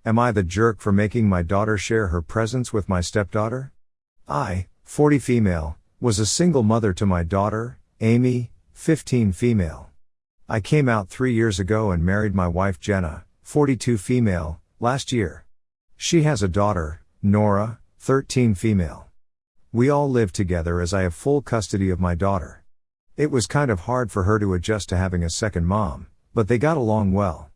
Am I the jerk for making my daughter share her presents with my stepdaughter? I, 40 female, was a single mother to my daughter, Amy, 15 female. I came out 3 years ago and married my wife Jenna, 42 female, last year. She has a daughter, Nora, 13 female. We all live together as I have full custody of my daughter. It was kind of hard for her to adjust to having a second mom, but they got along well.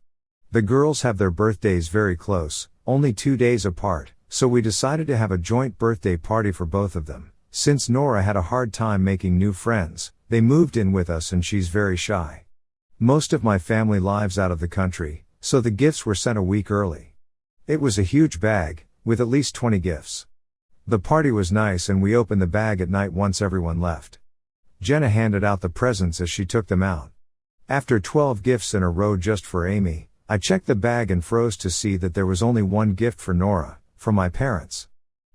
The girls have their birthdays very close, only 2 days apart, so we decided to have a joint birthday party for both of them. Since Nora had a hard time making new friends, they moved in with us and she's very shy. Most of my family lives out of the country, so the gifts were sent a week early. It was a huge bag, with at least 20 gifts. The party was nice and we opened the bag at night once everyone left. Jenna handed out the presents as she took them out. After 12 gifts in a row just for Amy, I checked the bag and froze to see that there was only one gift for Nora, from my parents.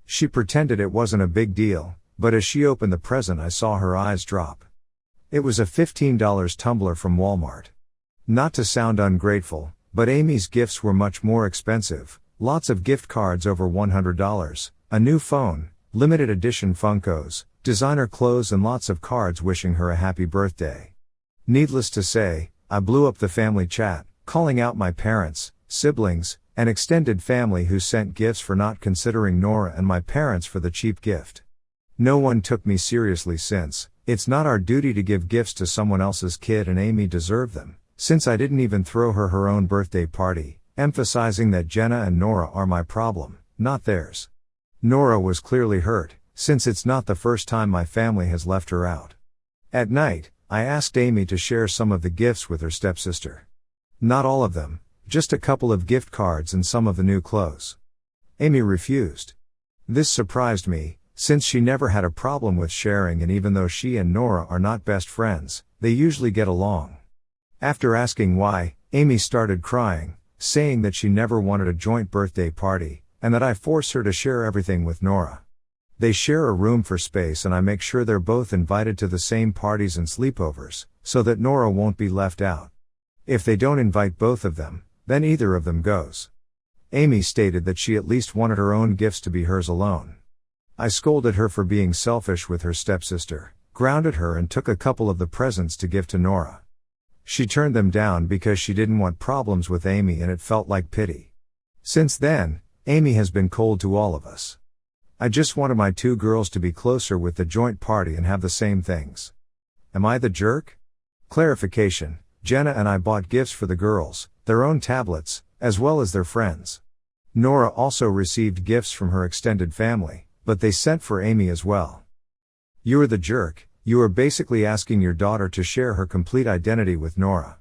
She pretended it wasn't a big deal, but as she opened the present I saw her eyes drop. It was a $15 tumbler from Walmart. Not to sound ungrateful, but Amy's gifts were much more expensive, lots of gift cards over $100, a new phone, limited edition Funkos, designer clothes and lots of cards wishing her a happy birthday. Needless to say, I blew up the family chat, calling out my parents, siblings, and extended family who sent gifts for not considering Nora and my parents for the cheap gift. No one took me seriously since, it's not our duty to give gifts to someone else's kid and Amy deserved them, since I didn't even throw her her own birthday party, emphasizing that Jenna and Nora are my problem, not theirs. Nora was clearly hurt, since it's not the first time my family has left her out. At night, I asked Amy to share some of the gifts with her stepsister. Not all of them, just a couple of gift cards and some of the new clothes. Amy refused. This surprised me, since she never had a problem with sharing and even though she and Nora are not best friends, they usually get along. After asking why, Amy started crying, saying that she never wanted a joint birthday party, and that I force her to share everything with Nora. They share a room for space and I make sure they're both invited to the same parties and sleepovers, so that Nora won't be left out. If they don't invite both of them, then either of them goes. Amy stated that she at least wanted her own gifts to be hers alone. I scolded her for being selfish with her stepsister, grounded her and took a couple of the presents to give to Nora. She turned them down because she didn't want problems with Amy and it felt like pity. Since then, Amy has been cold to all of us. I just wanted my two girls to be closer with the joint party and have the same things. Am I the jerk? Clarification. Jenna and I bought gifts for the girls, their own tablets, as well as their friends. Nora also received gifts from her extended family, but they sent for Amy as well. You're the jerk, you are basically asking your daughter to share her complete identity with Nora.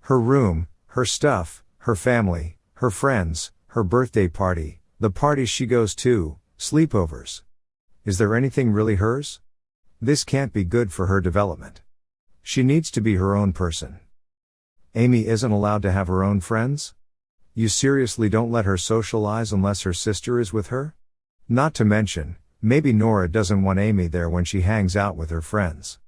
Her room, her stuff, her family, her friends, her birthday party, the parties she goes to, sleepovers. Is there anything really hers? This can't be good for her development. She needs to be her own person. Amy isn't allowed to have her own friends? You seriously don't let her socialize unless her sister is with her? Not to mention, maybe Nora doesn't want Amy there when she hangs out with her friends.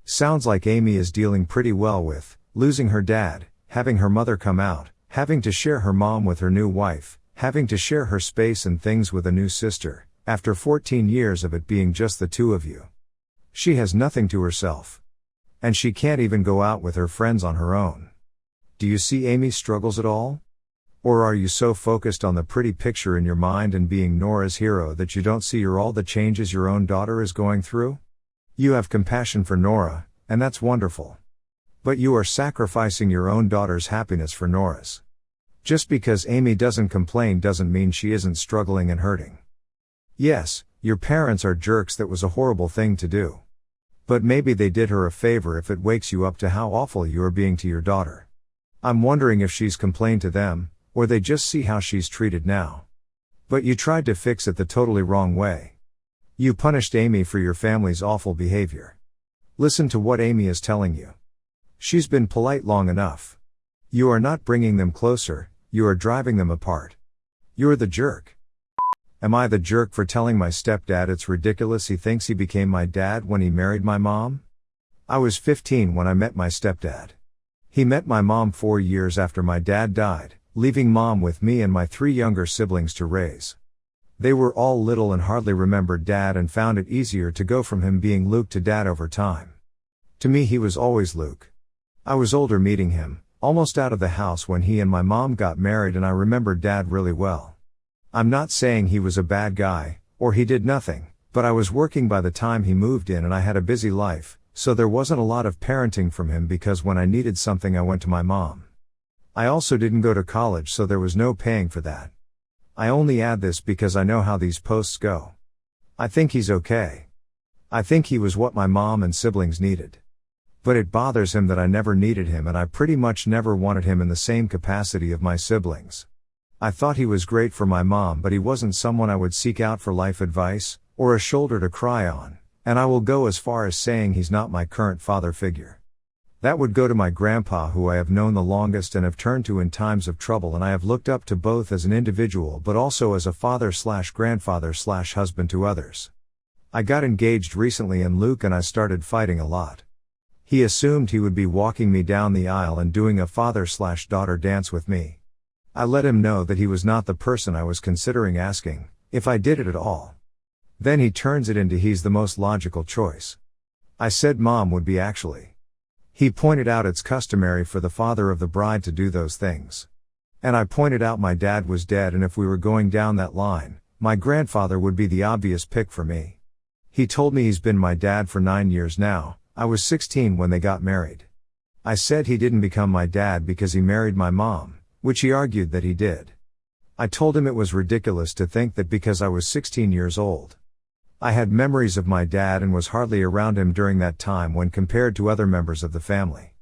Sounds like Amy is dealing pretty well with losing her dad, having her mother come out, having to share her mom with her new wife, having to share her space and things with a new sister, after 14 years of it being just the two of you. She has nothing to herself. And she can't even go out with her friends on her own. Do you see Amy's struggles at all? Or are you so focused on the pretty picture in your mind and being Nora's hero that you don't see all the changes your own daughter is going through? You have compassion for Nora, and that's wonderful. But you are sacrificing your own daughter's happiness for Nora's. Just because Amy doesn't complain doesn't mean she isn't struggling and hurting. Yes, your parents are jerks, that was a horrible thing to do. But maybe they did her a favor if it wakes you up to how awful you are being to your daughter. I'm wondering if she's complained to them, or they just see how she's treated now. But you tried to fix it the totally wrong way. You punished Amy for your family's awful behavior. Listen to what Amy is telling you. She's been polite long enough. You are not bringing them closer, you are driving them apart. You're the jerk. Am I the jerk for telling my stepdad it's ridiculous he thinks he became my dad when he married my mom? I was 15 when I met my stepdad. He met my mom 4 years after my dad died, leaving mom with me and my 3 younger siblings to raise. They were all little and hardly remembered dad and found it easier to go from him being Luke to dad over time. To me he was always Luke. I was older meeting him, almost out of the house when he and my mom got married, and I remember dad really well. I'm not saying he was a bad guy, or he did nothing, but I was working by the time he moved in and I had a busy life, so there wasn't a lot of parenting from him because when I needed something I went to my mom. I also didn't go to college, so there was no paying for that. I only add this because I know how these posts go. I think he's okay. I think he was what my mom and siblings needed. But it bothers him that I never needed him, and I pretty much never wanted him in the same capacity of my siblings. I thought he was great for my mom, but he wasn't someone I would seek out for life advice, or a shoulder to cry on, and I will go as far as saying he's not my current father figure. That would go to my grandpa, who I have known the longest and have turned to in times of trouble, and I have looked up to both as an individual but also as a father/grandfather/husband to others. I got engaged recently and Luke and I started fighting a lot. He assumed he would be walking me down the aisle and doing a father/daughter dance with me. I let him know that he was not the person I was considering asking, if I did it at all. Then he turns it into he's the most logical choice. I said mom would be actually. He pointed out it's customary for the father of the bride to do those things. And I pointed out my dad was dead, and if we were going down that line, my grandfather would be the obvious pick for me. He told me he's been my dad for 9 years now. I was 16 when they got married. I said he didn't become my dad because he married my mom, which he argued that he did. I told him it was ridiculous to think that because I was 16 years old. I had memories of my dad and was hardly around him during that time when compared to other members of the family.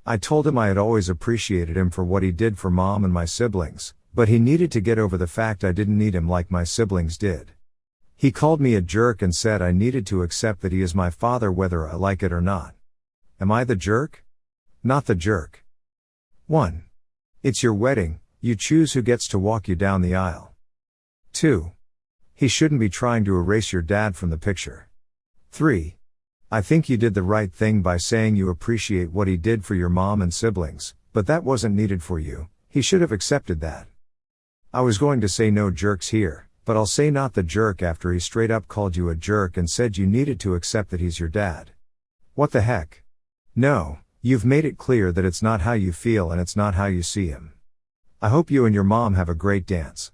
I told him I had always appreciated him for what he did for mom and my siblings, but he needed to get over the fact I didn't need him like my siblings did. He called me a jerk and said I needed to accept that he is my father whether I like it or not. Am I the jerk? Not the jerk. 1. It's your wedding, you choose who gets to walk you down the aisle. 2. He shouldn't be trying to erase your dad from the picture. 3. I think you did the right thing by saying you appreciate what he did for your mom and siblings, but that wasn't needed for you. He should have accepted that. I was going to say no jerks here, but I'll say not the jerk after he straight up called you a jerk and said you needed to accept that he's your dad. What the heck? No, you've made it clear that it's not how you feel and it's not how you see him. I hope you and your mom have a great dance.